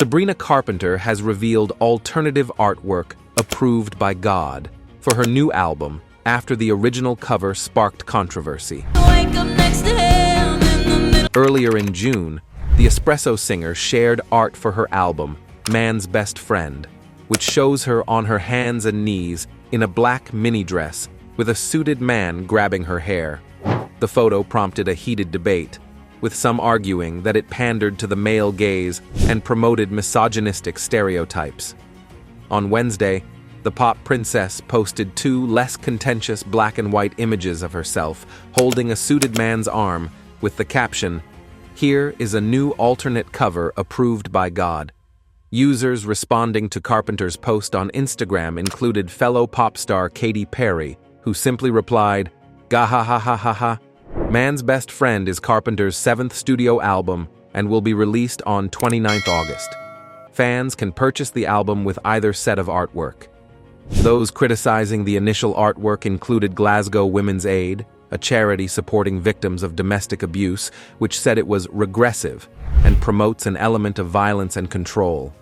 Sabrina Carpenter has revealed alternative artwork approved by God for her new album after the original cover sparked controversy. Earlier in June, the Espresso singer shared art for her album, Man's Best Friend, which shows her on her hands and knees in a black mini dress with a suited man grabbing her hair. The photo prompted a heated debate, with some arguing that it pandered to the male gaze and promoted misogynistic stereotypes. On Wednesday, the pop princess posted 2 less contentious black and white images of herself holding a suited man's arm with the caption, "Here is a new alternate cover approved by God." Users responding to Carpenter's post on Instagram included fellow pop star Katy Perry, who simply replied, "Gahahahaha." Man's Best Friend is Carpenter's 7th studio album and will be released on 29th August. Fans can purchase the album with either set of artwork. Those criticizing the initial artwork included Glasgow Women's Aid, a charity supporting victims of domestic abuse, which said it was regressive and promotes an element of violence and control.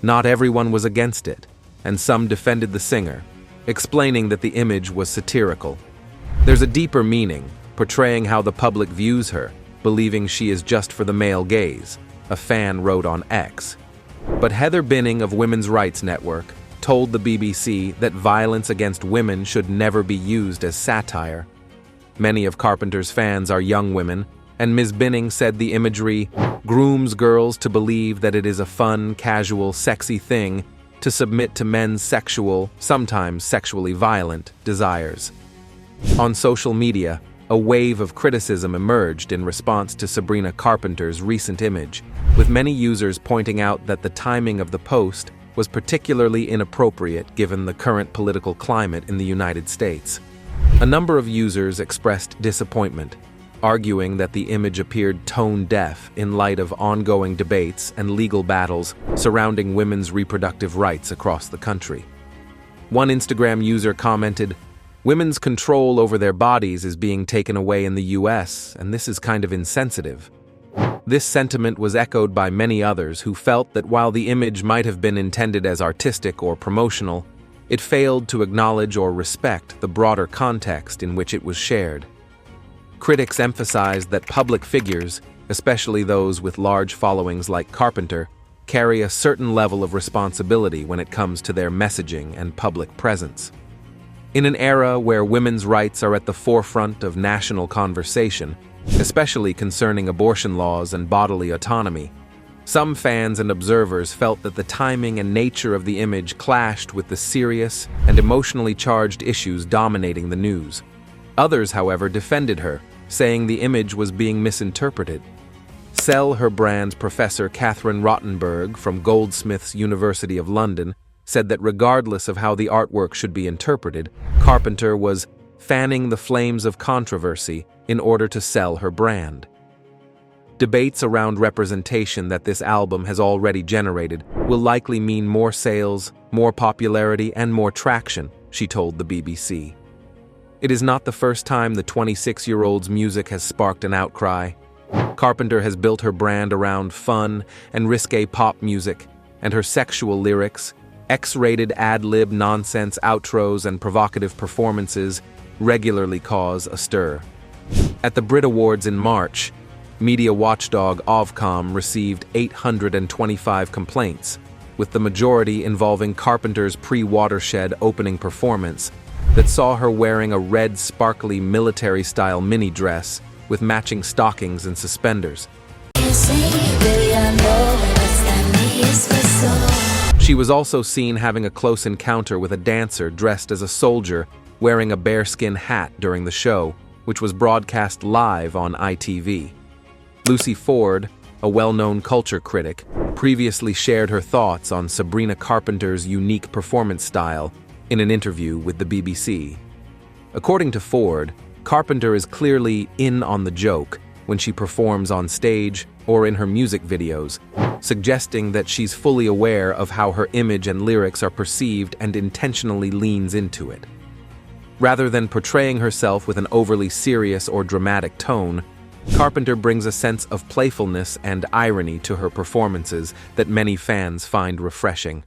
Not everyone was against it, and some defended the singer, explaining that the image was satirical. There's a deeper meaning, portraying how the public views her, believing she is just for the male gaze, a fan wrote on X. But Heather Binning of Women's Rights Network told the BBC that violence against women should never be used as satire. Many of Carpenter's fans are young women, and Ms. Binning said the imagery grooms girls to believe that it is a fun, casual, sexy thing to submit to men's sexual, sometimes sexually violent, desires. On social media, a wave of criticism emerged in response to Sabrina Carpenter's recent image, with many users pointing out that the timing of the post was particularly inappropriate given the current political climate in the United States. A number of users expressed disappointment, arguing that the image appeared tone-deaf in light of ongoing debates and legal battles surrounding women's reproductive rights across the country. One Instagram user commented, "Women's control over their bodies is being taken away in the US, and this is kind of insensitive." This sentiment was echoed by many others who felt that while the image might have been intended as artistic or promotional, it failed to acknowledge or respect the broader context in which it was shared. Critics emphasized that public figures, especially those with large followings like Carpenter, carry a certain level of responsibility when it comes to their messaging and public presence. In an era where women's rights are at the forefront of national conversation, especially concerning abortion laws and bodily autonomy, some fans and observers felt that the timing and nature of the image clashed with the serious and emotionally charged issues dominating the news. Others, however, defended her, saying the image was being misinterpreted. Sell Her Brand's Professor Catherine Rottenberg from Goldsmiths University of London said that regardless of how the artwork should be interpreted, Carpenter was fanning the flames of controversy in order to sell her brand. Debates around representation that this album has already generated will likely mean more sales, more popularity, and more traction, she told the BBC. It is not the first time the 26-year-old's music has sparked an outcry. Carpenter has built her brand around fun and risque pop music, and her sexual lyrics, X-rated ad-lib nonsense outros, and provocative performances regularly cause a stir. At the Brit Awards in March, media watchdog Ofcom received 825 complaints, with the majority involving Carpenter's pre-Watershed opening performance that saw her wearing a red, sparkly military-style mini dress with matching stockings and suspenders. She was also seen having a close encounter with a dancer dressed as a soldier wearing a bearskin hat during the show, which was broadcast live on ITV. Lucy Ford, a well-known culture critic, previously shared her thoughts on Sabrina Carpenter's unique performance style in an interview with the BBC. According to Ford, Carpenter is clearly in on the joke when she performs on stage or in her music videos, suggesting that she's fully aware of how her image and lyrics are perceived and intentionally leans into it. Rather than portraying herself with an overly serious or dramatic tone, Carpenter brings a sense of playfulness and irony to her performances that many fans find refreshing.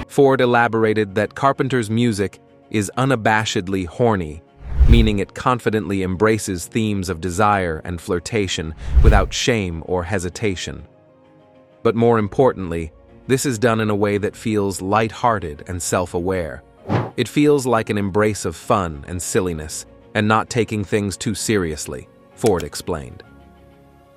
Ford elaborated that Carpenter's music is unabashedly horny, meaning it confidently embraces themes of desire and flirtation without shame or hesitation. But more importantly, this is done in a way that feels light-hearted and self-aware. It feels like an embrace of fun and silliness, and not taking things too seriously, Ford explained.